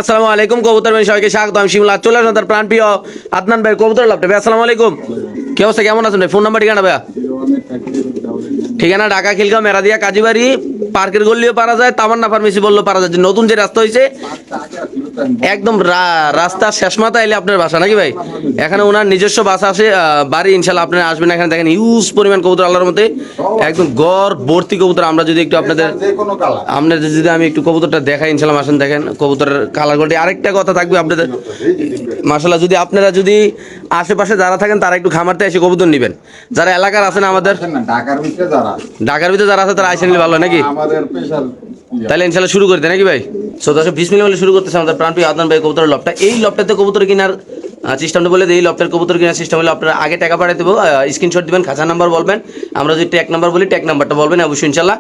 আসসালামু আলাইকুম কবুতর ভাই সবাইকে স্বাগত। আমি শিমুল চলে আসলাম তার প্রাণ প্রিয় আদনান ভাই কবুতর লাভটা ভাই। আসসালামু আলাইকুম, কি অবস্থা, কেমন আছেন ভাই? ফোন নাম্বার ঠিকানা ভাইয়া? ঠিকানা ঢাকা খিলগাঁও মেরাদিয়া কাজীবাড়ি পার্কের গল্লিও পারা যায়, তামান্না ফার্মেসি বললেও পারা যায়। নতুন যে রাস্তা হয়েছে একদম রাস্তার শেষ মাথা এলে আপনার বাসা নাকি ভাই? এখানে ওনার নিজস্ব বাসা আছে, বাড়ি। ইনশাল্লাহ আপনারা আসবেন, এখানে দেখেন হিউজ পরিমাণ কবুতর আল্লাহর মধ্যে একদম গড় ভর্তি কবুতর। আমরা যদি একটু আপনাদের যদি আমি একটু কবুতরটা দেখাই, ইনশাল্লাহ আসেন দেখেন কবুতরের কালার কোয়ালিটি। আরেকটা কথা থাকবে আপনাদের মাশাআল্লাহ, যদি আপনারা যদি আশেপাশে যারা থাকেন তারা একটু খামারতে এসে কবুতর নেবেন। যারা এলাকার আছেন আমাদের ঢাকার ভিতরে যারা আছে তারা আইসে নিলে ভালো হয় নাকি? তাহলে ইনশাল্লাহ শুরু করতে নাকি ভাই? সো বিসমিল্লাহ বলে শুরু করতেছে আমাদের প্রাণপ্রিয় আদনান ভাই কবুতরের লবটা। এই লবটাতে কবুতর কেনার সিস্টেমটা বলে এই লবটার কবুতর কেনার সিস্টেম হলে আপনারা আগে টাকা পাঠিয়ে দেবো, স্ক্রিনশট দিবেন, খাঁচা নাম্বার বলবেন। আমরা যদি ট্যাগ নাম্বার বলি ট্যাগ নাম্বারটা বলবেন অবশ্যই। ইনশাল্লাহ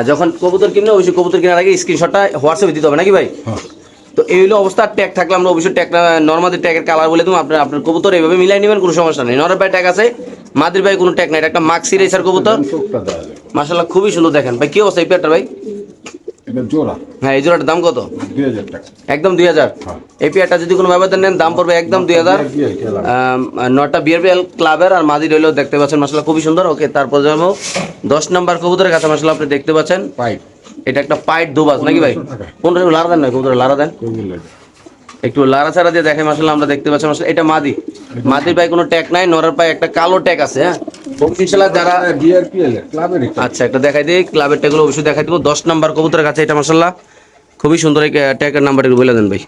যখন কবুতর কিনবেন অবশ্যই কবুতর কেনার আগে স্ক্রিনশটটা হোয়াটসঅ্যাপে দিতে হবে নাকি ভাই? তো এই হলো অবস্থা। ট্যাগ থাকলে আমরা অবশ্যই ট্যাগটা নর্মালি ট্যাগের কালার বলে দেবো। আপনার কবুতর এইভাবে মিলাই নেবেন, কোনো সমস্যা নেই। নরের ভাই ট্যাগ আছে, মাদির ভাই কোনো ট্যাগ নাই। এটা একটা মাক্সি রেসার কবুতর, মাশাআল্লাহ খুবই সুন্দর। দেখেন ভাই কি অবস্থা এই পেয়ারটা ভাই? হ্যাঁ, এই জোড়াটার দাম কত? 2000 টাকা, একদম 2000। এই পেয়ারটা যদি কোনো ব্যবধান নেন দাম পড়বে একদম 2000। নটা বিআরপিএল ক্লাবের আর মাদি রইলেও দেখতে পাচ্ছেন মাশাআল্লাহ খুবই সুন্দর। ওকে, তারপর যাবো 10 নম্বর কবুতরের কাছে। মাশাআল্লাহ আপনি দেখতে পাচ্ছেন এটা একটা পাইট দুবাস নাকি ভাই? 15 লারা দেন না কবুতর, লারা দেন একটু লারা ছাড়া দিয়ে দেখে। মাশাআল্লাহ আমরা দেখতে পাচ্ছি মাশাআল্লাহ এটা মাদির ভাই কোনো ট্যাগ নাই, নরের পায়ে একটা কালো ট্যাগ আছে। হ্যাঁ, ইনশাআল্লাহ যারা আচ্ছা একটা দেখাই দিই, ক্লাবের ট্যাগগুলো অবশ্যই দেখাই দিব। 10 নম্বর কবুতরের কাছে এটা মাশাআল্লাহ খুবই সুন্দর। এই ট্যাগের নাম্বারটা বলে দেন ভাই,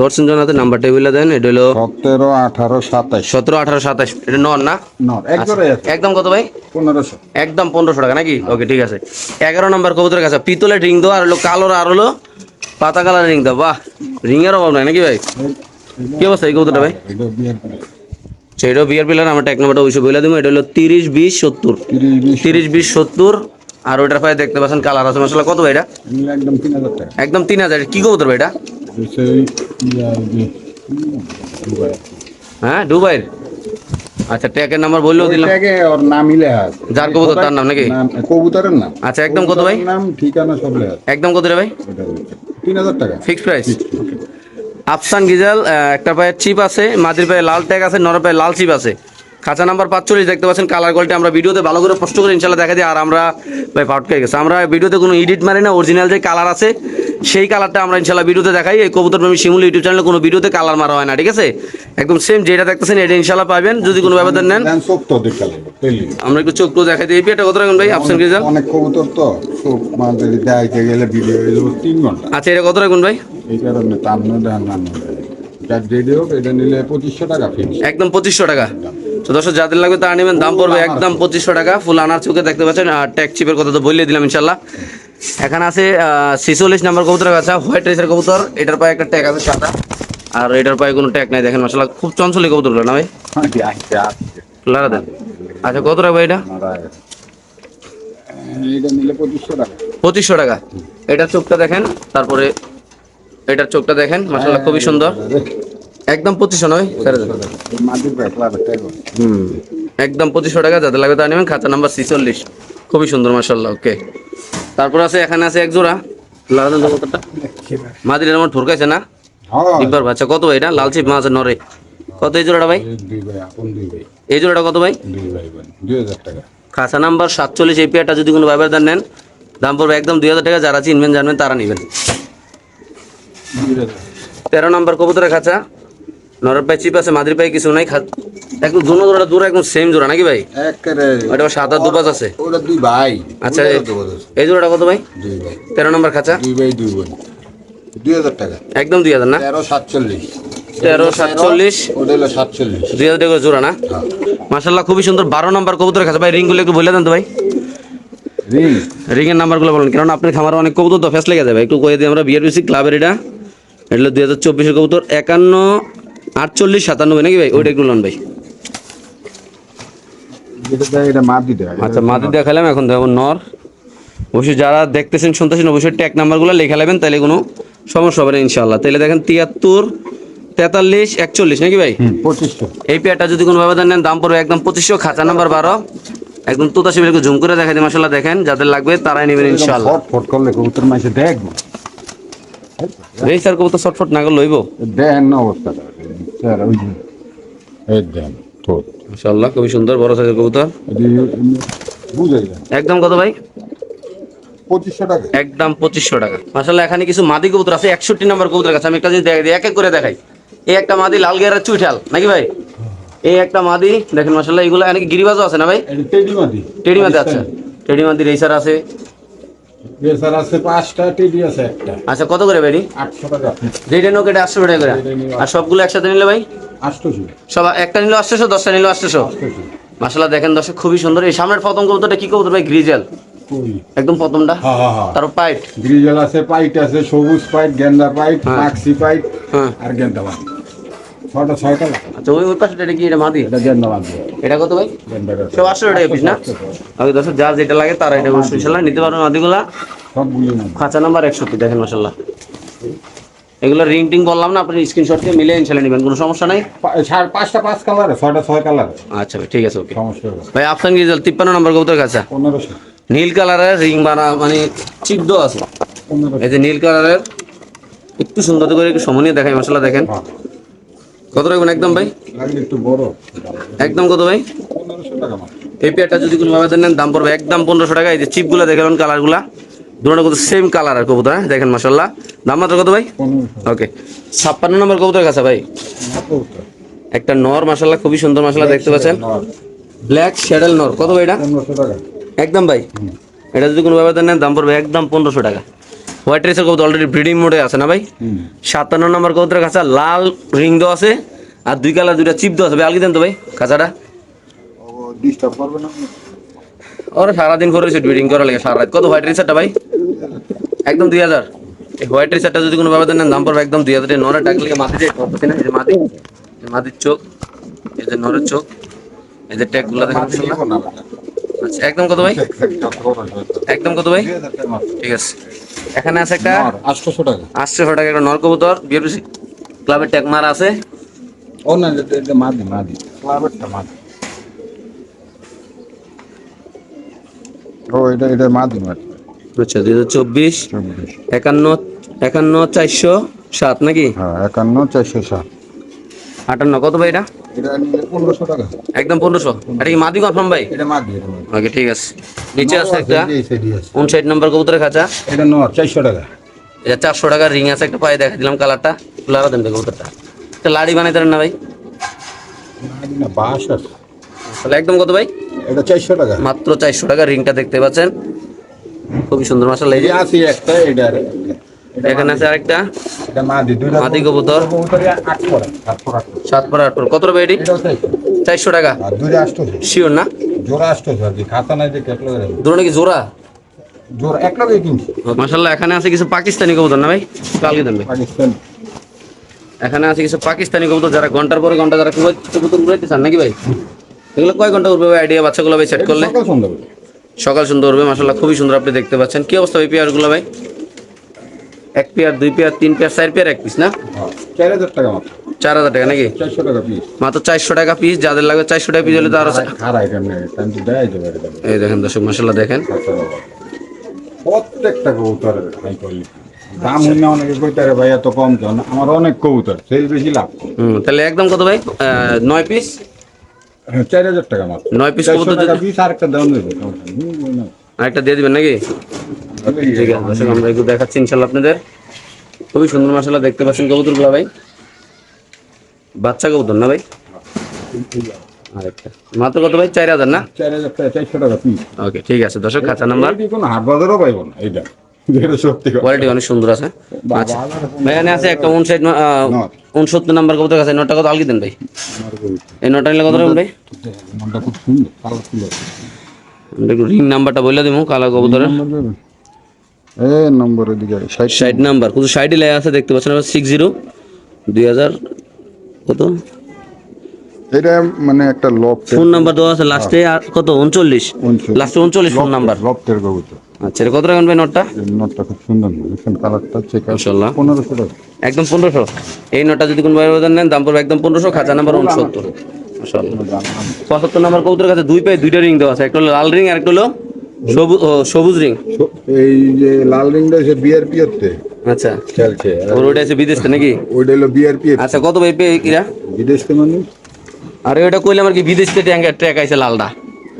দর্শন জানাতে নাম্বারটা বলে দেন। এটা হলো 17 18 27 17 18 27। এটা নর না? একদম কত ভাই? 1500, একদম 1500 টাকা নাকি? ওকে ঠিক আছে। 11 নম্বর কবুতরের কাছে পিতলের রিং দাও, আর হলো কালোর আর হলো পাতা কালার রিং দাও। বাহ, রিং এর অভাব নাই নাকি ভাই? কি অবস্থা এই কবুতরটা ভাই? সেইটাও বিআর পিলার। আমরা ট্যাগ নাম্বারটা অবশ্যই বলে দেবো। এটা হলো 30 20 70 30 20 70। আর ওইটার পায়ে দেখতে পাচ্ছেন কালার আছে মাশাআল্লাহ। কত ভাই এটা? একদম 3000 টাকা, একদম 3000। কি কবুতর ভাই এটা? হ্যাঁ, দুবাইয়ের। আচ্ছা ট্যাগের নাম্বার বললেও দিলাম, ট্যাগে ওর নাম মিলে আছে, যার কবুতর তার নাম নাকি? কবুতরের নাম। আচ্ছা একদম কত ভাই? নাম ঠিকানা সব লেখা আছে। একদম কত রে ভাই? 3000 টাকা ফিক্সড প্রাইস। আফসান গিজাল, একটা পায়ে চিপ আছে, মাদির পায়ে লাল ট্যাগ আছে, নর পায়ে লাল চিপ আছে। খাঁচা নাম্বার 45 দেখতে পাচ্ছেন। কালার কোয়ালিটি আমরা ভিডিওতে ভালো করে কষ্ট করে ইনশাল্লাহ দেখা দিই। আর আমরা ভাই পাউট খেয়ে গেছে, আমরা ভিডিওতে কোনো এডিট মারি না। অরিজিনাল যে কালার আছে সেই কালারটা আমরা ইনশাল্লাহ ভিডিওতে দেখাই। এই কবুতর প্রেমী শিমুল ইউটিউব চ্যানেলে কোনো ভিডিওতে কালার মারা হয় না, ঠিক আছে? একদম সেম যেটা দেখতেছেন এটা ইনশাল্লাহ পাবেন যদি কোনো ব্যবধান নেন। আমরা একটু চোখ দেখাই দিই। এটা কত রাখবেন ভাই আফসান গিজাল? অনেক কবুতর তো চোখ মাঝে দেখাইতে গেলে ভিডিও 3 ঘন্টা। আচ্ছা এটা কত রাখবেন ভাই? এই কারণে তার নাম এটা নিলে 2500 টাকা ফিক্স, একদম 2500 টাকা। তো দর্শক যাদের লাগবে তারা নেবেন, দাম পড়বে একদম 2500 টাকা। ফুল আনার চোখে দেখতে পাচ্ছেন। আর ট্যাগ চিপের কথা তো বলে দিলাম ইনশাল্লাহ। এখানে আছে 46 নম্বর কবুতর কাছে হোয়াইট রেসের কবুতর। এটার পায়ে একটা ট্যাগ আছে সাদা, আর এটার পায়ে কোনো ট্যাগ নাই। দেখেন মাশাআল্লাহ খুব চঞ্চলি কবুতরগুলো না ভাই? লারা দেন। আচ্ছা কত টাকা ভাই এটা? এটা নিলে 2500 টাকা। 2500 টাকা। এটার চোখটা দেখেন, তারপরে এটার চোখটা দেখেন মাশাআল্লাহ খুবই সুন্দর। একদম 2500 নয়, একদম 2500 টাকা। যাদের লাগবে তারা নেবেন। খাঁচা নাম্বার 46 খুবই সুন্দর মাশাআল্লাহ। ওকে, তারপর আছে এখানে আছে এক জোড়া লাল কবুতরটা মাদির আমার ঠুরকাইছে না দিব্বার বাচ্চা। কত ভাই এটা? লাল চিপ মাছ নরে। কত এই জোড়াটা ভাই? এই জোড়াটা কত ভাই? 2000 টাকা। খাঁচা নাম্বার 47। এই পেয়ারটা যদি কোনো ব্যবধান নেন দাম পড়বে একদম 2000 টাকা। যারা চিনবেন জানবেন তারা নেবেন। 13 নম্বর কবুতরের খাঁচা, নরের পায়ে চিপ আছে, মাদির পায়ে কিছু নাই। একদম দুনো জোড়া জোড়া একদম সেম জোড়া নাকি ভাই? ওটা সাদা দুবাজ আছে। ওটা দুই ভাই। আচ্ছা এই জোড়াটা কত ভাই? 13 নম্বর খাঁচা, 2 ভাই 2 বোন, 2000 টাকা। একদম 2000 না? 1347 1347। ওটা হলো 47, 2000 টাকা জোড়া না? মাশাআল্লাহ খুবই সুন্দর। 12 নম্বর কবুতরের খাঁচা ভাই। রিংগুলো একটু বলে দেন তো ভাই, রিং এর নাম্বারগুলো বলেন, কারণ আপনার খামারে অনেক কবুতর তো ফেস লেগে যাবে। একটু কয়ে দিই আমরা। বিআরবিসি ক্লাবের এটা হলো 2024 এর কবুতর। 51 48 97 নাকি ভাই? ওইটা একটু লন ভাই। আচ্ছা মাদি দেখালাম, এখন দেখো নর। অবশ্যই যারা দেখতেছেন শুনতেছেন অবশ্যই ট্যাগ নাম্বারগুলো লেখা নেবেন, তাহলে কোনো সমস্যা হবে না ইনশাআল্লাহ। তাহলে দেখেন 73 43 41 নাকি ভাই? 2500। এই পেয়ারটা যদি কোনো ব্যবধান নেন দাম পড়বে একদম 2500। খাঁচা নাম্বার 12। একদম তোতাশি বের জুম করে দেখাই দিই মাশাআল্লাহ। দেখেন যাদের লাগবে তারাই নেবেন ইনশাআল্লাহ। ফট করলে কবুতর মাইসে দেখবো। রেসার কবুতর শর্টফট না করলে লইব। দেন না অবস্থাটা স্যার ওই যে এই দেন তো মাশাআল্লাহ খুবই সুন্দর বড় সাইজের কবুতর। বুঝে যান একদম কত ভাই? 2500 টাকা। একদম 2500 টাকা। মাশাআল্লাহ এখানে কিছু মাদি কবুতর আছে 61 নম্বর কবুতর কাছে। আমি একটা জিনিস দেখাই দিই, এক এক করে দেখাই। এই একটা মাদি লাল গেরার চুইঠাল নাকি ভাই? এই একটা মাদি দেখেন মাশাআল্লাহ, এগুলো এখানে কি গিরিবাজও আছে না ভাই? এটা টেডি মাদি। টেডি মাদি আছে, টেডি মাদি রেসার আছে। রেসার আছে 5টা, টেডি আছে একটা। আচ্ছা কত করে ভাই? 800 টাকা। যেটা নোক এটা 800 টাকা করে। আর সবগুলো একসাথে নিলে ভাই? 800। সব একটা নিলে 800, 10টা নিলে 800। মাশাআল্লাহ দেখেন দর্শক খুবই সুন্দর। এই সামনের প্রথম কবুতরটা কি কবুতর ভাই? গ্রিজেল একদম প্রথমটা। হ্যাঁ হ্যাঁ হ্যাঁ। তারপর পাইট গ্রিজেল আছে, পাইট আছে, সবুজ পাইট, গেন্দা পাইট, হ্যাঁ। মাক্সি পাইট হ্যাঁ। আর গেন্দা পাইট। 6টা লাগে। আচ্ছা ওই ওই পাশে এটা কি? এটা মাদি? এটা গেন্দা মাদি। এটা কত ভাই? গেন্দাটা সব 800 টাকা পিস না? আগে দর্শক যা যেটা লাগে তারা এটা ইনশাআল্লাহ নিতে পারবেন। মাদিগুলা সবগুলো না। খাঁচা নাম্বার 61 দেখেন মাশাআল্লাহ। এগুলো রিং টিং বললাম না, আপনি স্ক্রিনশট দিয়ে মিলে ইনশাআল্লাহ নেবেন, কোনো সমস্যা নাই। 5টা 5 কালার, 6টা 6 কালার। আচ্ছা ভাই ঠিক আছে ওকে। সমস্যা হবে। ভাই আফসান গ্রিজেল 53 নম্বর কবুতর কাছে। 1500। নীল কালারের রিং বানা মানে চিপ দো আছে। 1500। এই যে নীল কালারের একটু সুন্দর করে একটু সমনীয় দেখাই মাশাআল্লাহ দেখেন। কত রাখবেন একদম ভাই? লাগলে একটু বড়। একদম কত ভাই? 1500 টাকা মাত্র। এই পেয়ারটা যদি কোনো ভাবে নেন দাম পড়বে একদম 1500 টাকা। এই যে চিপগুলো দেখেন কালারগুলা দুটো কত সেম কালার আর কবুতর দেখেন মাশাআল্লাহ। দাম মাত্র কত ভাই? 1500। ওকে 56 নম্বর কবুতর কাছে ভাই। একটা নর মাশাআল্লাহ খুবই সুন্দর মাশাআল্লাহ দেখতে পাচ্ছেন। ব্ল্যাক শ্যাডেল নর কত ভাই এটা? 1500 টাকা। একদম ভাই এটা যদি কোনো ভাবে নেন দাম পড়বে একদম 1500 টাকা। হোয়াইট রেসের কবুতর অলরেডি ব্রিডিং মোডে আছে না ভাই? 57 নম্বর কবুতরের কাছে লাল রিং দেওয়া আছে আর দুই কালার দুইটা চিপ দেওয়া আছে ভাই। আলগি দেন তো ভাই কাঁচাটা। ও ডিস্টার্ব করবে না? ওরা সারাদিন করে রয়েছে ব্রিডিং করা লাগে সারা রাত। কত হোয়াইট রেসারটা ভাই? একদম 2000। এই হোয়াইট রেসারটা যদি কোনো ভাবে নেন দাম পড়বে একদম 2000। নরের টাকলে মাটি দিয়ে করতে না, এই যে মাটি, এই মাটির চোখ, এই যে নরের চোখ, এই যে ট্যাগগুলো দেখেন মাশাআল্লাহ। আচ্ছা একদম কত ভাই? একদম কত ভাই? ঠিক আছে। এখানে আছে একটা 800 টাকা। 800 টাকা একটা নর কবুতর বিএফসি ক্লাবের ট্যাগ মারা আছে। ও না এটা মাদি মাদি। ক্লাবেরটা মাদি। ও এটা মাদি মাদি। আচ্ছা 2024 51 407 নাকি? হ্যাঁ 51 407। 58 কত ভাই এটা? এটা নিলে 1500 টাকা। একদম 1500। এটা কি মাদি কনফার্ম ভাই? এটা মাদি এটা মাদি। ওকে ঠিক আছে। নিচে আছে একটা এই সাইডে আছে। 59 নম্বর কবুতরের খাঁচা। এটা নর 400 টাকা। এটা 400 টাকা রিং আছে একটা পায়ে দেখা দিলাম কালারটা। লারা দেন কবুতরটা। এটা লাড়ি বানাইতে পারেন না ভাই? মাদি না বাস আছে। তাহলে একদম কত ভাই? এটা 400 টাকা। মাত্র 400 টাকা। রিংটা দেখতে পাচ্ছেন খুবই সুন্দর মাশাআল্লাহ। এই যে এই আছে একটা এটা এখানে আছে আরেকটা এটা মাদি দুইটা মাদি কবুতর। কবুতরই 8 পড়া 8 পড়া। 7 পর 8 পর কত রে ভাই এটি? এটাও তাই। 400 টাকা। আর দুইটা 800 শিওর না? জোড়া 800 আর কি খাতা নাই যে কেটলো রে। দুটো নাকি জোড়া? জোড়া এক লগে কিনছি। মাশাআল্লাহ এখানে আছে কিছু পাকিস্তানি কবুতর না ভাই? কালকে দেন ভাই। পাকিস্তান। এখানে আছে কিছু পাকিস্তানি কবুতর যারা ঘন্টার পরে ঘন্টা যারা কবুতর উড়াইতে চান নাকি ভাই? এগুলো কয় ঘন্টা উড়বে ভাই আইডিয়া বাচ্চাগুলো ভাই সেট করলে? সকাল সন্ধ্যা। সকাল সুন্দর উড়বে মাশাআল্লাহ খুবই সুন্দর আপনি দেখতে পাচ্ছেন। কি অবস্থা ভাই পেয়ারগুলো ভাই? এক পেয়ার, দুই পেয়ার, তিন পেয়ার, চার পেয়ার এক পিস না? হ্যাঁ 4000 টাকা মাত্র। 4000 টাকা নাকি? 400 টাকা পিস। মাত্র 400 টাকা পিস। যাদের লাগবে 400 টাকা পিস হলে তো আরো খারাপ এটা নেই টাইম তো দেয় যাবে এটা। এই দেখেন দর্শক মাশাআল্লাহ দেখেন প্রত্যেকটা কবুতরের হাই কোয়ালিটি। দাম হইনা অনেকে কইতারে ভাই এত কম কেন? আমার অনেক কবুতর সেল বেশি লাভ। তাহলে একদম কত ভাই? 9 পিস 4000 টাকা মাত্র। 9 পিস 400 কবুতর টাকা যদি পিস আরেকটা দাম দেবে। আরেকটা দিয়ে দিবেন নাকি? ঠিক আছে দর্শক আমরা একটু দেখাচ্ছি ইনশাআল্লাহ আপনাদের। খুবই সুন্দর মাশাআল্লাহ দেখতে পাচ্ছেন কবুতরগুলো ভাই। বাচ্চা কবুতর না ভাই? আরেকটা মাত্র কত ভাই? 4000 না? 4000 টাকা 400 টাকা পিস। ওকে ঠিক আছে দর্শক খাঁচা নাম্বার এই কোনো হাট বাজারও পাইবো না এটা। যেটা সত্যি কথা। কোয়ালিটি অনেক সুন্দর আছে। আচ্ছা ভাই এখানে আছে একটা 59 নাম্বার কবুতর আছে। নটা কত আলগি দেন ভাই? এই নটা নিলে কত রাখবেন ভাই? নামটা খুব সুন্দর কালারফুল। আমরা একটু রিং নাম্বারটা বলে দেবো কালা কবুতরের। এই নম্বরের দিকে 60 নাম্বার কিন্তু 60 লেখা আছে দেখতে পাচ্ছেন আবার 60 2000 কত এটা মানে একটা লফট ফোন নাম্বার দেওয়া আছে লাস্টে আর কত 39 লাস্টে 39 ফোন নাম্বার। লফটের কবুতর। আচ্ছা এটা কত রাখবেন ভাই নটটা? এই নটটা খুব সুন্দর দেখেন কালারটা চেক মাশাআল্লাহ 1500 টাকা। একদম 1500। এই নটটা যদি কোন ভাই নেন দাম পড়বে একদম 1500। খাঁচা নাম্বার 69 মাশাআল্লাহ। 75 নাম্বার কবুতরের কাছে দুই পায়ে দুইটা রিং দেওয়া আছে, একটা হলো লাল রিং আর একটা হলো সবুজ রিং। এই যে লাল রিংটা হচ্ছে বিআরপি হতে আচ্ছা, খেলছে, ওর ওইটা আছে বিদেশ থেকে নাকি? ওইটা হলো বিআরপি। আচ্ছা, কত ভাই কিরা? বিদেশ থেকে মানে আরে ওটা কইলে আমার কি বিদেশ থেকে ট্যাগ আইছে লালটা?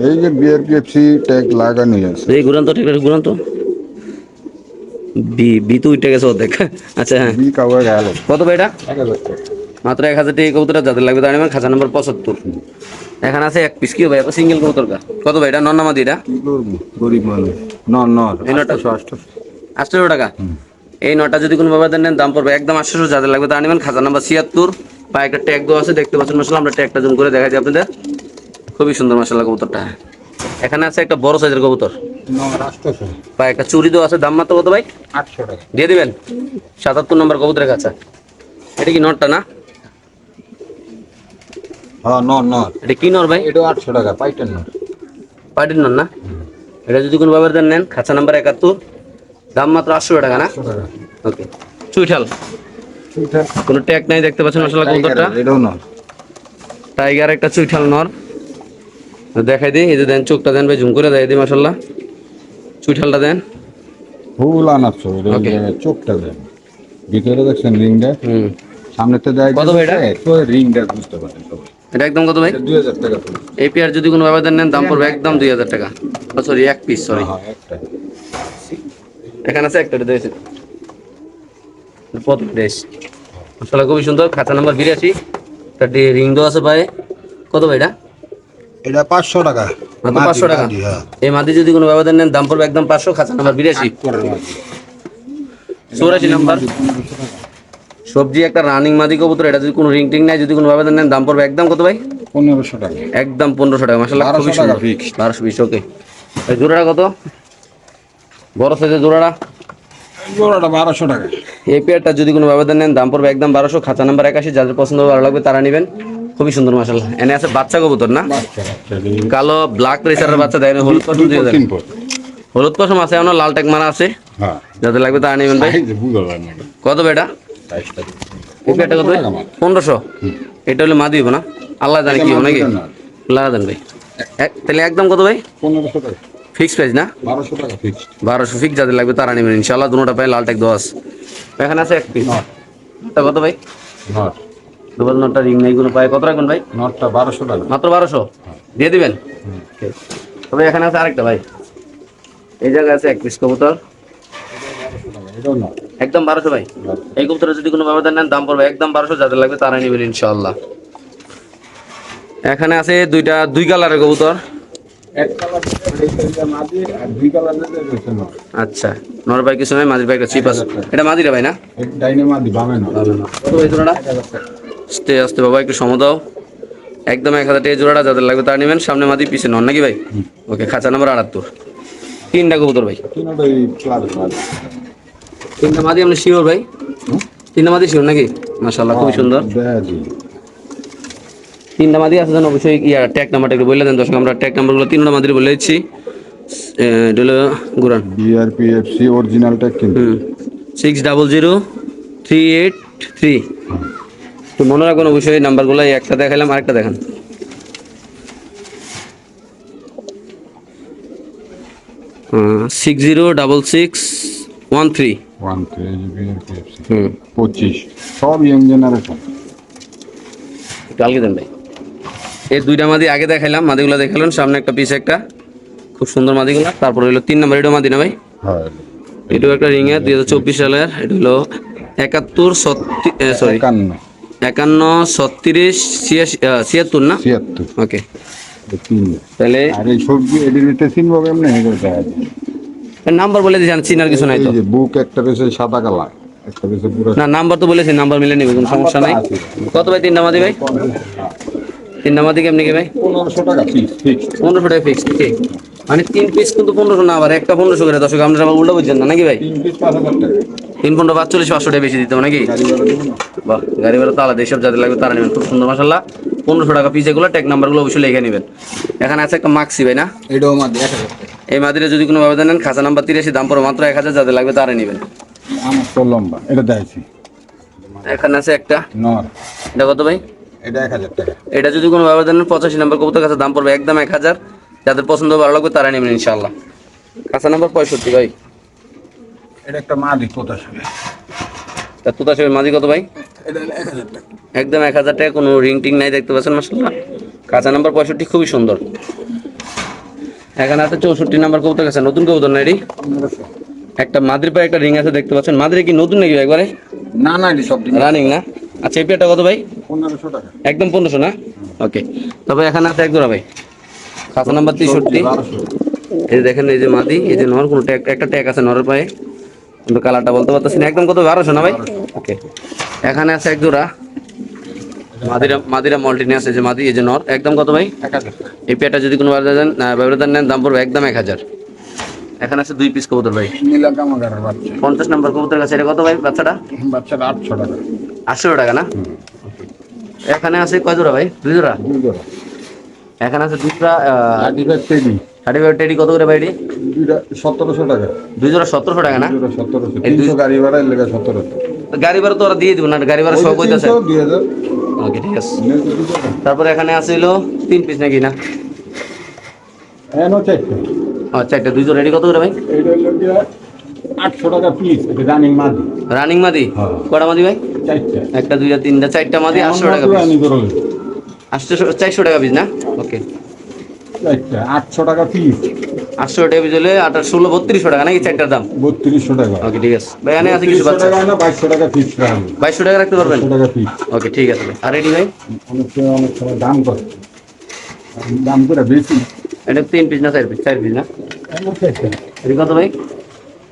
এই যে বিআরপিএফসি ট্যাগ লাগানো আছে। এই ঘুরান তো, ঠিক আছে ঘুরান তো। বি তো উঠে গেছে অর্ধেক। আচ্ছা হ্যাঁ, বি কাভার গেল কত ভাই এটা? 1000 টাকা। মাত্র 1000 টাকা কবুতরটা যাদের লাগবে তার নেবেন, খাঁচা নাম্বার 75। এখানে আছে এক পিস। কি ভাই এত সিঙ্গেল কবুতর কা? কত ভাই এটা? নন্নামাদি এটা? কি করবো, গরিব মানুষ। নর এই নটা 800 800 টাকা। এই নটা যদি কোনো বাবাদের নেন দাম পড়বে একদম 800। যাদের লাগবে তার নেবেন, খাঁচা নাম্বার 76। বা একটা ট্যাগ দেওয়া আছে, দেখতে পাচ্ছেন মাশাআল্লাহ। আমরা ট্যাগটা জুম করে দেখাই দিই আপনাদের। খুবই সুন্দর মাশাআল্লাহ কবুতরটা। এখানে আছে একটা বড় সাইজের কবুতর, নর 800 বা একটা চুরি দেওয়া আছে। দাম মাত্র কত ভাই? 800 টাকা। দিয়ে দিবেন। 77 নম্বর কবুতরের কাছে। এটা কি নটটা না? হ্যাঁ নর এটা কি নর ভাই? এটা 800 টাকা পাইটেন নর। পার্টির নর না? এটা যদি কোনো বাবাদের নেন, খাঁচা নাম্বার 71, দাম মাত্র 800 টাকা না? 800 টাকা। ওকে। চুইঠাল, এটা কোনো ট্যাগ নাই, দেখতে পাচ্ছেন মাশাআল্লাহ কবুতরটা। এটাও নর। টাইগার একটা চুইঠাল নর। দেখাই দিই, এই যে দেন, চোখটা দেন ভাই, ঝুম করে দেখাই দিই মাশাআল্লাহ। চুইঠালটা দেন। ফুল আনাচ্ছো, Okay. চোখটা দেন। ভিতরে দেখছেন রিংটা, সামনেতে দেয় কত ভাই এটা? তো রিংটা বুঝতে পারেন সবাই। এটা একদম কত ভাই? এটা 2000 টাকা ফুল। এই পেয়ার যদি কোনো বাবাদের নেন দাম পড়বে একদম 2000 টাকা। সরি, এক পিস, সরি। হ্যাঁ একটা। এখানে আছে একটা, এটা দিয়েছে প্রথম ড্রেস মাশাআল্লাহ, খুবই সুন্দর। খাঁচা নাম্বার 82। একটা রিং দেওয়া আছে পায়ে। কত ভাই এটা? এটা 500 টাকা। মাত্র 500 টাকা। মাদি, হ্যাঁ। এই মাদি যদি কোনো বাবাদের নেন দাম পড়বে একদম 500। খাঁচা নাম্বার 82। 84 নাম্বার সবজি, একটা রানিং মাদি কবুতর। এটা যদি কোনো রিং টিং নাই, যদি কোনো বাবাদের নেন দাম পড়বে একদম কত ভাই? 1500 টাকা। একদম 1500 টাকা মাশাআল্লাহ, খুবই 1200 টাকা সুন্দর। fixed। 1220। ওকে। এই জোড়াটা কত? বড় সাইজের জোড়াটা। জোড়াটা 1200 টাকা। এই পেয়ারটা যদি কোনো বাবাদের নেন দাম পড়বে একদম 1200। খাঁচা নাম্বার 81। যাদের পছন্দ ভালো লাগবে তারা নেবেন। খুবই সুন্দর মাশাআল্লাহ। এনে আছে বাচ্চা কবুতর না? কালো ব্ল্যাক রেসারের বাচ্চা দেয়, হলুদ পশম দিয়ে দেন। হলুদ পশম আছে, এমন লাল ট্যাগ মারা আছে। হ্যাঁ। যাদের লাগবে তারা নেবেন ভাই। এই যে বুঝলাম না। কত ভাই এটা? 22 টাকা। এই পেয়ারটা কত ভাই? 1500। এটা হলে মাদি হইব না? আল্লাহ জানে কি হবে নাকি? লাগা দেন ভাই। তাহলে একদম কত ভাই? 1500 টাকা। ফিক্স প্রাইস না? 1200 টাকা ফিক্সড। 1200 ফিক্স। যাদের লাগবে তারা নেবেন ইনশাআল্লাহ। দুটোটা পায় লাল ট্যাগ দেওয়া আছে। এখানে আছে এক পিস। এটা কত ভাই? নট। ডবল নটটা রিং নাই কোনো পায়, কত রাখবেন ভাই? নটটা 1200 টাকা। মাত্র 1200 দিয়ে দিবেন। তবে এখানে আছে আরেকটা ভাই, এই জায়গায় আছে এক পিস কবুতর, এটাও নট। একদম 1200 ভাই। এই কবুতর যদি কোনো বাবাদের নেন দাম পড়বে একদম 1200। যাদের লাগবে তারা নেবেন ইনশাআল্লাহ। এখানে আছে দুই কালারের কবুতর। এক কালার এটা মাদি আর দুই কালারের এটা নট। আচ্ছা, নর ভাই কিছু নাই, মাদির ভাই একটা চিপ আছে। এটা মাদিরা ভাই না? এক ডাইনে মাদি বামে নট। কত ভাই জোড়াটা? আস্তে আস্তে বাবা, একটু সময় দাও। একদম 1000 টাকা জোড়াটা। যাদের লাগবে তারা নেবেন। সামনে মাদি, পিছনে নন নাকি ভাই? ওকে। খাঁচা নাম্বার 78। তিনটা কবুতর ভাই। তিনটাই ক্লাস মাদি। তিনটা মাদি আপনি শিওর ভাই? তিনটা মাদি শিওর নাকি? মাশাআল্লাহ, খুবই সুন্দর। দেখাজি। তিনটা মাদি আছে যেন অবশ্যই ট্যাগ নাম্বারটা একটু বলে দেন দর্শক। আমরা ট্যাগ নাম্বারগুলো তিনটা মাদির বলে দিচ্ছি। এটা হলো গুরান বিআরপিএফসি অরিজিনালটা কিন্তু 600383। তো মনে রাখবেন অবশ্যই নাম্বারগুলো। একটা দেখাইলাম, আরেকটা দেখান। 606613। 13 বিআরপিএফসি 25 সব ইয়ং জেনারেশন। কালকে দেন ভাই। এই দুইটা মাদি আগে দেখাইলাম, মাদিগুলো দেখালেন। সামনে একটা পিছে একটা, খুব সুন্দর মাদিগুলো। তারপর হলো 3 নাম্বার, এটাও মাদি না ভাই? হ্যাঁ। এটাও একটা রিং এর 2024 সালের। এটা হলো 71 সরি 51 36 76 না? 76 ওকে। তিন। তাহলে আর এই সবজি এডিটে চিনবো কেমনে এটা দেখাজি। নাম্বার বলে দিয়েছেন, চিনার কিছু নাই তো। এই যে বুক একটা রয়েছে সাদা কালার, একটা রয়েছে পুরো। না, নাম্বার তো বলেছি, নাম্বার মিলে নিবে, কোনো সমস্যা নাই। কত ভাই তিনটা মাদি ভাই? তিনটা মাদি কেমনি কি ভাই? 1500 টাকা ফিক্স। 1500 টাকা ফিক্স। ঠিক, মানে 3 পিস কিন্তু 1500 না, আবার একটা 1500 করে। দর্শক আপনারা আবার উল্টো বুঝছেন না নাকি ভাই? 3 পিস 5000 টাকা। 3 15 45 500 টাকা বেশি দিতে হবে নাকি? গাড়ি ভাড়া দেবো না। বাহ, গাড়ি ভাড়া তো আলাদা। এইসব যাদের লাগবে তারা নেবেন। খুব সুন্দর মাশাআল্লাহ। 1500 টাকা পিস এগুলো। ট্যাগ নাম্বারগুলো অবশ্যই লিখে নেবেন। এখানে আছে একটা মাক্সি ভাই না? এটাও মাদি 1000 টাকা। এই মাদিরে যদি কোনো ব্যবধান নেন, খাঁচা নাম্বার 83, দাম পড়ে মাত্র 1000। যাদের লাগবে তারা নেবেন। আমার তো লম্বা এটা দেখাইছি। এখানে আছে একটা, নর এটা কত ভাই? এটা 1000 টাকা। এটা যদি কোনো ব্যবধান নেন, 85 নাম্বার কবুতর কাছে, দাম পড়বে একদম 1000। যাদের পছন্দ ভালো লাগবে তারা নেবেন ইনশাআল্লাহ। খাঁচা নাম্বার 65 ভাই। এটা একটা মাদি কোথায়? তা তোতা সেবের মাঝি কত ভাই? এটা 1000 টাকা। একদম 1000 টাকা, কোনো রিং টিং নাই, দেখতে পাচ্ছেন মাশাআল্লাহ। খাঁচা নাম্বার 65 খুবই সুন্দর। এখানে আছে 64 নাম্বার কবুতর আছে, নতুন কবুতর না এটি? 1500। একটা মাদির পায়ে একটা রিং আছে দেখতে পাচ্ছেন। মাদিরে কি নতুন নাকি একবারে? না না, এটা সব দিন রানিং না? আচ্ছা, এই পেয়ারটা কত ভাই? 1500 টাকা। একদম 1500 না? ওকে। তবে এখানে আছে এক জোড়া ভাই, খাঁচা নাম্বার 63। 1200। এই যে দেখেন, এই যে মাদি, এই যে নর, কোনো ট্যাগ, একটা ট্যাগ আছে নরের পায়ে, কিন্তু কালারটা বলতে পারতেছি না। একদম কত? 1200 না ভাই? ওকে। এখানে আছে এক জোড়া মাদিরা মল্টিনে আছে, যে মাদি, এই যে নর, একদম কত ভাই? 1000। এই পেয়ারটা যদি কোনো ব্যবধান নেন দাম পড়বে একদম 1000। এখানে আছে 2 পিস কবুতর ভাই, নীলা কামাগারের বাচ্চা। 50 নাম্বার কবুতর কাছে, এটা কত ভাই বাচ্চাটা? বাচ্চাটা 800 টাকা। 800 টাকা না? এখানে আছে কয় জোড়া ভাই? 2 জোড়া। দুই জোড়া। এখানে আছে দুটা আদিবাস টেডি। 35 টেডি, কত করে ভাই এটি? দুইটা 1700 টাকা। 2 জোড়া 1700 টাকা না? দুই জোড়া 1700। এই 300 গাড়ি ভাড়া, এর লেগে 1700। গাড়ি ভাড়া তো ওরা দিয়ে দিব না, গাড়ি ভাড়া সব কইতাছে। 2000। ওকে, ঠিক আছে। নে তো 2 টাকা। তারপরে এখানে আছে হলো 3 পিস নাকি না? এনো চারটে। আচ্ছা, একটা 2 জোড়া, এটি কত করে ভাই? এইটা হলো গিয়া 800 টাকা পিস। এটা রানিং মাদি। রানিং মাদি? হ্যাঁ। কটা মাদি ভাই? চারটে। একটা, দুইটা, তিনটা, চারটা মাদি, 800 টাকা পিস। আমি ধরো 400 টাকা পিস না? ওকে। চারটে 800 টাকা পিস। 800 টাকা পিস হলে 8 16 3200 টাকা নাকি চারটার দাম? 3200 টাকা। ওকে, ঠিক আছে ভাই। এখানে আছে কিছু 3200 বাচ্চা, টাকা না 2200 টাকা পিস রাখবে। 2200 টাকা রাখতে পারবেন? 2200 টাকা পিস। ওকে, ঠিক আছে ভাই। আর এটি ভাই? অনেক সময় দাম করে। দাম করে বেশি। এটা 3 পিস না 4 পিস? 4 পিস না? এনো চারটে। এটি কত ভাই?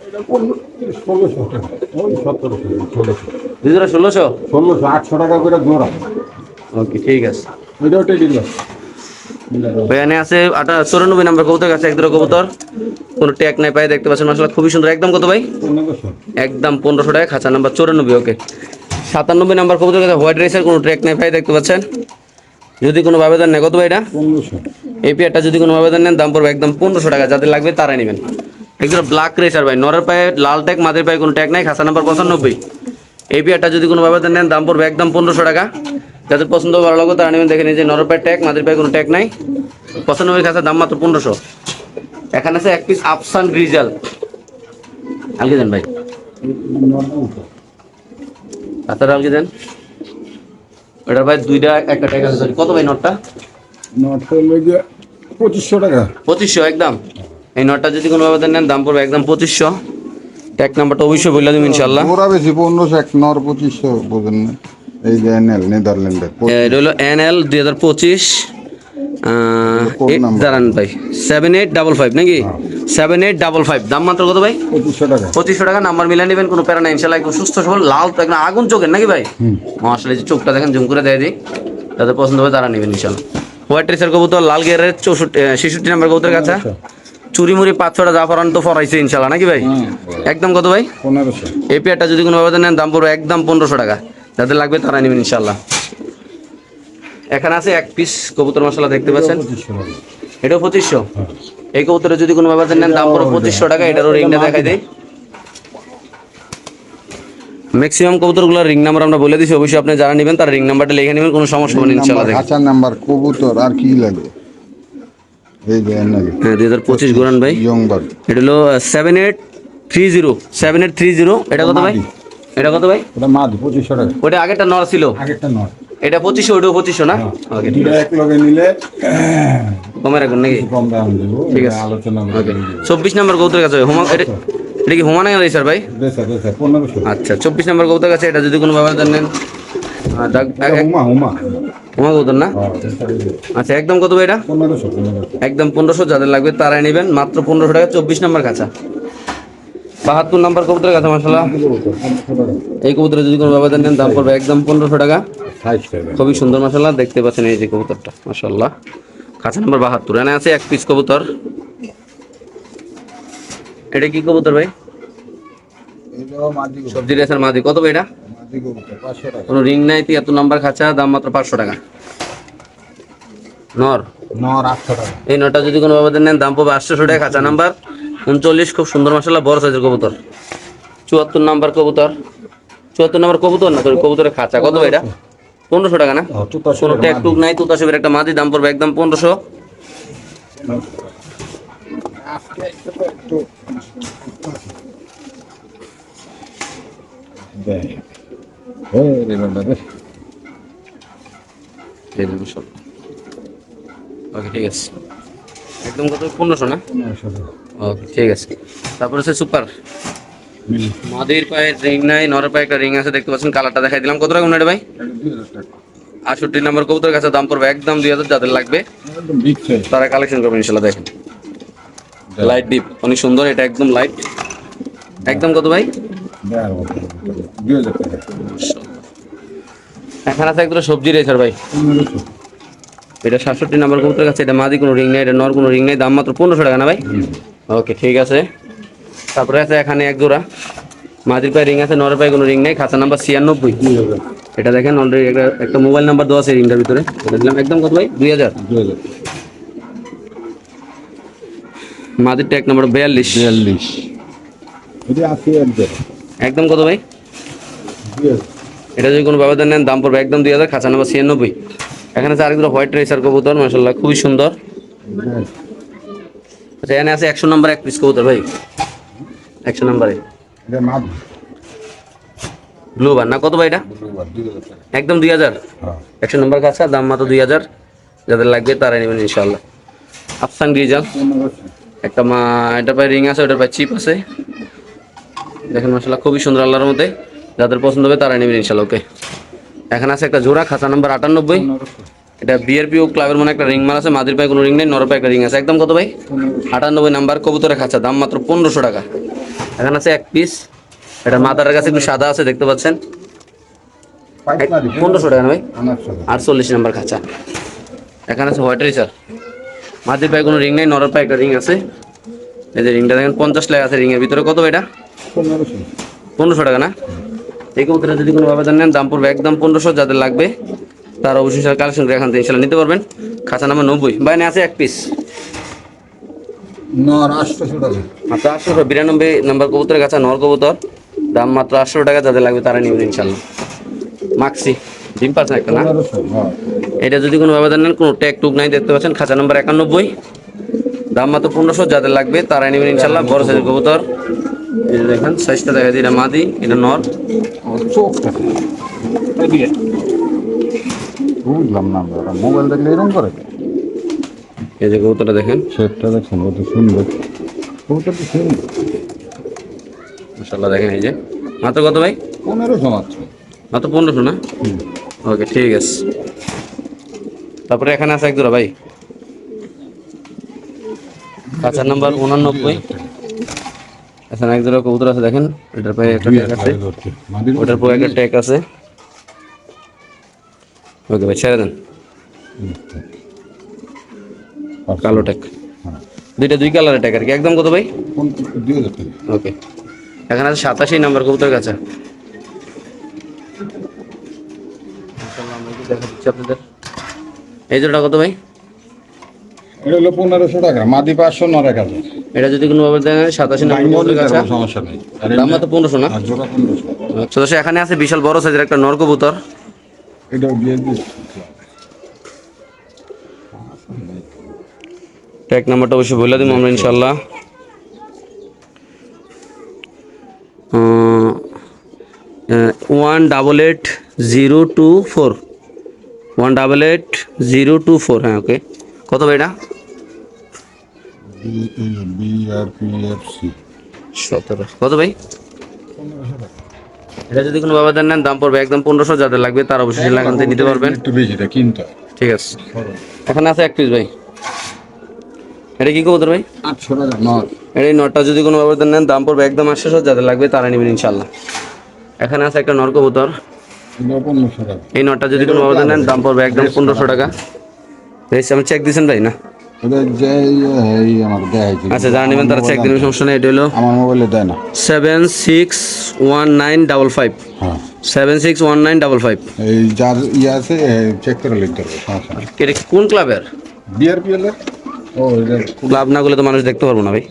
এটা 1600 টাকা। ওই 1700 1600। 2 জোড়া 1600? 1600 800 টাকা করে জোড়া। ওকে, ঠিক আছে ওইটাও টেডি দিল। ভাই। এখানে আছে 94 নাম্বার কবুতর আছে, এক জোড়া কবুতর, কোনো ট্যাগ নাই পায়ে, দেখতে পাচ্ছেন মাশাআল্লাহ, খুবই সুন্দর। একদম কত ভাই? 1500। একদম 1500 টাকা, খাঁচা নাম্বার 94। ওকে। 97 নাম্বার কবুতর কাছে, হোয়াইট রাইসের, কোনো ট্র্যাক নাই পায়ে, দেখতে পাচ্ছেন। যদি কোনো আবেদন নেই, কত ভাই এটা? 1500। এই পেয়ারটা যদি কোনো আবেদন নেন দাম পড়বে একদম 1500 টাকা। যাদের লাগবে তারাই নেবেন। একদম ব্ল্যাক রেসার ভাই, নরের পায়ে লাল ট্যাগ, মাদের পায়ে কোনো ট্যাগ নাই, খাঁচা নাম্বার 95। এই পেয়ারটা যদি কোনো আবেদন নেন দাম পড়বে একদম 1500 টাকা। যাদের পছন্দ ভালো লাগবে তারা নেবেন। দেখেন, এই যে নরের পায়ে ট্যাগ, মাদের পায়ে কোনো ট্যাগ নাই, 95 খাঁচা, দাম মাত্র 1500। এখানে আছে এক পিস আফসান গ্রিজাল, আলগে দেন ভাই, আচ্ছা আলগে দেন। ওটার ভাই দুইটা একটা ট্যাগ আছে, কত ভাই নটটা? নটটা হলো গিয়া 2500 টাকা। 2500 একদম। এই নটটা যদি কোনো আবেদন নেন দাম পড়বে একদম 2500। ট্যাগ নাম্বারটা অবশ্যই বলে দেবেন ইনশাআল্লাহ। ওরা বেশি 1500, এক নর 2500 বোঝেন না। এই যে এনএল নেদারল্যান্ডের এটা হলো NL 2025 কোড নাম্বার। দাঁড়ান ভাই, 7855 নাকি? 7855, দাম মাত্র কত ভাই? 2500 টাকা। 2500 টাকা। নাম্বার মিলিয়ে নেবেন, কোনো প্যারা নাই ইনশাআল্লাহ। একদম সুস্থ সবল, লাল তো একদম আগুন চোখের নাকি ভাই? মাশাআল্লাহ, যে চোখটা দেখেন, জুম করে দেয় দিই, যাদের পছন্দ হবে তারা নেবেন ইনশাআল্লাহ। হোয়াইট রেসার কবুতর, লাল গিয়ারের 66 নাম্বার কবুতর কাছে, চুরি মুড়ি 5-6টা জাফরান তো ফরাইছে ইনশাআল্লাহ নাকি ভাই? একদম কত ভাই? 1500। এই পেয়ারটা যদি কোনো আবেদন নেন দাম পড়বে একদম 1500 টাকা। যাদের লাগবে তারা নেবেন ইনশাআল্লাহ। এখানে আছে এক পিস কবুতর মাশাআল্লাহ, দেখতে পাচ্ছেন, 2500 টাকা। এটাও 2500। এই কবুতরে যদি কোনো আবেদন নেন দাম পড়বে 2500 টাকা। এটারও রিংটা দেখাই দেয়। ম্যাক্সিমাম কবুতরগুলোর রিং নাম্বার আমরা বলে দিছি, অবশ্যই আপনি যারা নেবেন তারা রিং নাম্বারটা লিখে নেবেন, কোনো সমস্যা হবে না ইনশাআল্লাহ। দেখেন, খাঁচার নাম্বার, কবুতর আর কি লাগে? এই যে এনএল। হ্যাঁ 2025 গোরান ভাই। ইয়ংবার্ড। এটা হলো 7830। এটা কত ভাই? এটা কত ভাই? ওটা মাদি 2500 টাকা। ওটা আগেরটা নর ছিল, আগেরটা নর। এটা 2500, ওটাও 2500 না? ওকে, ঠিক দুটো আছে। এক লগে নিলে কমে রাখুন নাকি? কম দাম দেবো। ঠিক আছে। আলোচনা ওকে। 24 নাম্বার কবুতর কাছে এটা কি হুমানা স্যার ভাই? দেশা 1500। আচ্ছা, 24 নাম্বার কবুতর কাছে, এটা যদি কোনো ব্যবধান নেন হুমা হুমা। হুমা কবুতর না? আচ্ছা, একদম কত ভাই এটা? 1500। একদম 1500। যাদের লাগবে তারাই নেবেন, মাত্র 1500 টাকা। 24 নাম্বার কাছা, 72 নাম্বার কবুতর কাছে মাশাআল্লাহ। এই কবুতরে যদি কোনো ব্যবধান নেন দাম পড়বে একদম 1500 টাকা। খুবই সুন্দর মাশাআল্লাহ, দেখতে পাচ্ছেন এই যে কবুতরটা মাশাআল্লাহ, কাছা নাম্বার 72। এখানে আছে এক পিস কবুতর। এটা কি কবুতর ভাই? এটাও মাদি। সবজি রেসার মাদি, কত ভাই এটা? মাদি কবুতর 500 টাকা। কোনো রিং নাই, 73 নাম্বার খাঁচা, দাম মাত্র 500 টাকা। নর নর 800 টাকা। এই নটা যদি কোনো ব্যবধান নেন দাম পাবে 800 টাকা। খাঁচা নাম্বার 39, খুব সুন্দর মাশাআল্লাহ, বড় সাইজের কবুতর। 74 নাম্বার কবুতর, 74 নাম্বার কবুতর না, কবুতরের খাঁচা, কত ভাই এটা? 1500 টাকা না? কোনো ট্যাগ টুক নাই, তুতাশিবের একটা মাদি, দাম পড়বে একদম 1500। ওকে ঠিক আছে, একদম কত 1500 না? ওকে ঠিক আছে। তারপর হচ্ছে সুপার মাদির পায়ে রিং নাই, নরের পায়ে একটা রিং আছে দেখতে পাচ্ছেন, কালারটা দেখাই দিলাম। কত টাকা উনি ভাই? 68 নম্বর কবুতর কাছে দাম পড়বে একদম 2000। যাদের লাগবে তারা কালেকশন করবেন ইনশাল্লাহ। দেখেন লাইট ডিপ অনেক সুন্দর, এটা একদম লাইট। একদম কত ভাই? এখানে আছে একদম সবজি রেসার ভাই, এটা 67 নম্বর কবুতর কাছে, এটা মাদি কোনো রিং নাই, এটা নর কোনো রিং নাই, দাম মাত্র 1500 টাকা না ভাই? ওকে ঠিক আছে। তারপরে আছে এখানে এক জোড়া মাদির পায়ে রিং আছে, নরের পায়ে কোনো রিং নেই, খাঁচা নাম্বার 96। এটা দেখেন অলরেডি একটা মোবাইল নাম্বার দেওয়া আছে রিংটার ভিতরে, এটা দিলাম একদম কত ভাই? 2000। মাদির ট্যাগ নাম্বার 42। একদম কত ভাই? এটা যদি কোনো ব্যবধান নেন দাম পড়বে একদম 2000, খাঁচা নাম্বার 96। এখানে আছে আরেকগুলো হোয়াইট রেসার কবুতর, মাশাআল্লাহ খুবই সুন্দর। আচ্ছা এখানে আছে 100 নম্বর এক পিস কবুতর ভাই, 100 নম্বরে ব্লু বার না? কত ভাই এটা? একদম 2000। 100 নম্বর খাঁচা, দাম মাত্র 2000। যাদের লাগবে তারাই নেবেন ইনশাআল্লাহ। আফসান গ্রিজাল একটা এটা পায়ে রিং আছে, ওটার পায়ে চিপ আছে, দেখেন মাশাআল্লাহ খুবই সুন্দর আল্লাহর মধ্যে। যাদের পছন্দ হবে তারাই নেবেন ইনশাআল্লাহ। ওকে এখানে আছে একটা জোড়া খাঁচা নাম্বার 98। এটা বিআরপিও ক্লাবের মনে একটা রিং মার আছে, মাদির পায়ে কোনো রিং নেই, নর পায়ে একটা রিং আছে। একদম কত ভাই? 98 নাম্বার কবুতরের খাঁচা, দাম মাত্র 1500 টাকা। এখানে আছে এক পিস, এটা মাথার কাছে একটু সাদা আছে দেখতে পাচ্ছেন, 1500 টাকা না ভাই? 48 নাম্বার খাঁচা। এখানে আছে হোয়াইট রেসার, মাদির পায়ে কোনো রিং নেই, নর পায়ে একটা রিং আছে। এই যে রিংটা দেখেন 50 টাকা আছে রিংয়ের ভিতরে। কত এটা? 1500 টাকা না? এই কবুতরটা যদি কোনো ব্যবধান নেন দাম পড়বে একদম 1500। যাদের লাগবে তার অবশ্যই কালেকশন করে এখান থেকে ইনশাআল্লাহ নিতে পারবেন। খাঁচা নাম্বার 90 বাইনে আছে এক পিস, মাত্র 892 নাম্বার কবুতরের কাছে নর কবুতর, দাম মাত্র 800 টাকা। যাদের লাগবে তারা নেবেন ইনশাআল্লাহ। মাক্সি ডিম পাচ্ছেন একটা না? এটা যদি কোনো ব্যবধান নেন, কোনো ট্যাগ টুক নাই দেখতে পাচ্ছেন, খাঁচা নাম্বার 91, দাম মাত্র 1500। যাদের লাগবে তারাই নেবেন ইনশাআল্লাহ। বড় সাইজের কবুতর, এই যে দেখেন সাইজটা দেখা যায়, এটা মাদি, এটা নর। বুঝলাম না, মোবাইল দেখলে এরকম করে। এই যে কবুতরটা দেখেন, সেটটা দেখছেন কত সুন্দর, কবুতরটা সুন্দর মাশাআল্লাহ। দেখেন এই যে মাত্র কত ভাই? 1500 মাত্র। মাত্র 1500 না? ওকে ঠিক আছে। তারপরে এখানে আছে এক জোড়া ভাই, খাঁচা নাম্বার 89। এখানে এক জোড়া কবুতর আছে দেখেন, এটার পায়ে একটা ট্যাগ আছে, ওটার পায়ে একটা ট্যাগ আছে। ওকে ভাই ছেড়ে দেন, কালো ট্যাগ, দুই কালারের ট্যাগ আর কি। একদম কত ভাই? 2000 টাকা। ওকে এখানে আছে 87 নাম্বার কবুতর কাছে। দেখা দিচ্ছি আপনাদের। এই জোড়াটা কত ভাই? এটা হলো 1500 টাকা, মাদি 500, নর 1000। এটা যদি কোনো ভাবে দেন 87 নাম্বার কবুতর কাছে, সমস্যা নেই, দাম মাত্র 1500 না? জোড়া 1500। আচ্ছা দর্শক এখানে আছে বিশাল বড় সাইজের একটা নর কবুতর, এটাও দিয়ে দিস। ট্যাগ নাম্বারটা অবশ্যই বলে দিব আমরা ইনশাআল্লাহ। 188024, 188024। হ্যাঁ ওকে কত ভাই এটা? বিআরপিএফসি 17। কত ভাই? এটা যদি কোনো ব্যবধান নেন দাম পড়বে একদম 1500। যাদের লাগবে তার অবশ্যই এখান থেকে নিতে পারবেন। একটু বেশিটা কিনতে হয়। ঠিক আছে এখানে আছে এক পিস ভাই, এটা কি কবুতর ভাই? 800 টাকা নর। এই নটটা যদি কোনো ব্যবধান নেন দাম পড়বে একদম 800। যাদের লাগবে তারা নেবেন ইনশাআল্লাহ। এখানে আছে একটা নর কবুতর, এটা 1500 টাকা। এই নটটা যদি কোনো ব্যবধান নেন দাম পড়বে একদম 1500 টাকা। আমি চেক দিয়েছেন ভাই না? এটা যে এই আমার দেখাইছি। আচ্ছা যারা নেবেন তারা চেক দিবেন, সমস্যা নেই। এটা হলো আমার মোবাইলে দেয় না। 761955। হ্যাঁ 761955। এই যার আছে চেক করে লিখতে হবে, সমস্যা নেই। এটা কোন ক্লাবের? বিআরপিএল এর। ও এটা ক্লাব না করলে তো মানুষ দেখতে পারবো না ভাই।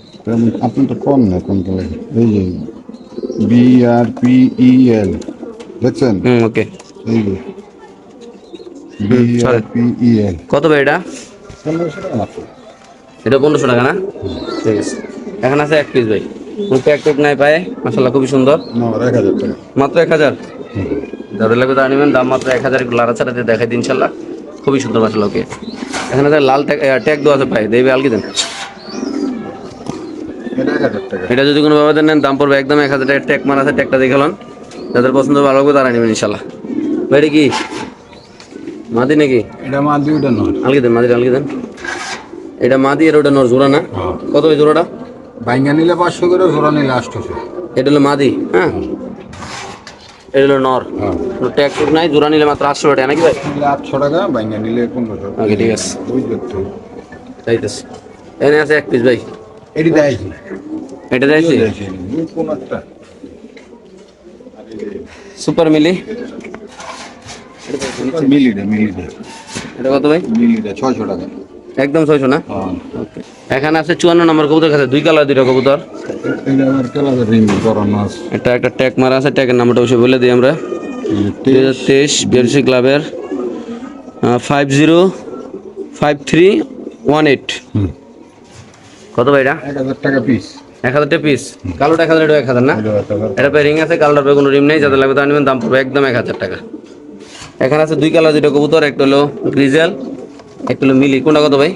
আপনি তো কোন না কোন ক্লাব? এই যে বিআরপিএল দেখছেন? ওকে এই যে বিআরপিএল। কত ভাই এটা? 1500 টাকা মাত্র। এটা 1500 টাকা না? ঠিক আছে। এখানে আছে এক পিস ভাই, কোনো প্যাক ট্যাক নাই পায়ে, মাশাআল্লাহ খুবই সুন্দর। না 1000 টাকা। মাত্র 1000। যাদের লাগবে তারা নেবেন, দাম মাত্র 1000। লারা ছাড়া দিয়ে দেখাই দিন ইনশাল্লাহ, খুবই সুন্দর মাশাআল্লাহ। ওকে, এখানে তো লাল ট্যাগ দেওয়া আছে পায়ে, দেবে আলগি দেন। এটা 1000 টাকা। এটা যদি কোনো ব্যবধান নেন দাম পড়বে একদম 1000 টাকা। ট্যাগ মারা আছে, ট্যাগটা দেখে লন, যাদের পছন্দ ভালো লাগবে তারা নেবেন ইনশাল্লাহ। ভাই এটা কি মাদি নাকি? এটা মাদি, ওটা নয়। আলগি দেন, মাদির আলগি দেন। এটা মাদি আর ওটা নর, জোড়া না? হ্যাঁ। কত ওই জোড়াটা? বাইঙ্গা নিলে 500 করে, জোড়া নিলে 800। এটা হলো মাদি, হ্যাঁ, এটা হলো নর। হ্যাঁ, কোনো ট্যাগ টুক নাই, জোড়া নিলে মাত্র 800 টাকা নাকি ভাই? নিলে 800 টাকা, বাইঙ্গা নিলে 1500। ওকে, ঠিক আছে, বুঝতে তো। তাইতেছে। এখানে আছে এক পিস ভাই, এটি দেখাইছি। এটা দেখছি কোন একটা সুপার মিলি। মিলিটা এটা কত ভাই? 600 টাকা। একদম 600 না? হ্যাঁ, ওকে। এখানে আছে 54 নম্বর কবুতর কাছে, দুই কালার দুইটা কবুতর। এটা আবার কালার রিং করানো আছে। এটা একটা ট্যাগ মারা আছে, ট্যাগের নামটা অবশ্যই বলে দিই আমরা। 2023 বিএলসি ক্লাবের 505318। হুম। কত ভাই এটা? 1000 টাকা পিস। 1000 টাকা পিস। কালোটা 1000, এটা 1000 না? এটা পায়ে রিং আছে, কালোটার পায়ে কোনো রিং নেই। যাদের লাগবে তারা নেবেন, দাম পড়বে একদম 1000 টাকা। এখানে আছে দুই কালার দুইটা কবুতর, একটা হলো গ্রিজেল, একটা হলো মিলি। কোনটা কত ভাই?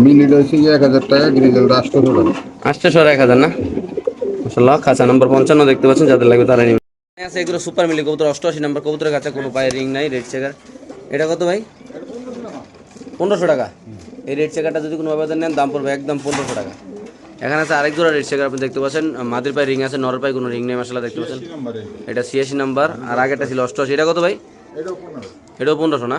মিলিটা হচ্ছে 1000 টাকা, গ্রিজেল 800 টাকা। 800 আর 1000 না? মাশাআল্লাহ, খাঁচা নাম্বার 55 দেখতে পাচ্ছেন, যাদের লাগবে তারা নেবেন। এখানে আছে এগুলো সুপার মিলি কবুতর, 88 নম্বর কবুতরের কাছে, কোনো পায়ে রিং নাই, রেড চেকার। এটা কত ভাই? 1500 টাকা। এই রেড চেকারটা যদি কোনো ব্যবধান নেন দাম পড়বে একদম 1500 টাকা। এখানে আছে আরেক জোড়া রেড চেকার, আপনি দেখতে পাচ্ছেন, মাদির পায়ে রিং আছে, নর পায়ে কোনো রিং নেই মাশাআল্লাহ, দেখতে পাচ্ছেন। এটা 86 নাম্বার, আর আগেরটা ছিল 88। এটা কত ভাই? এটাও 1500 না?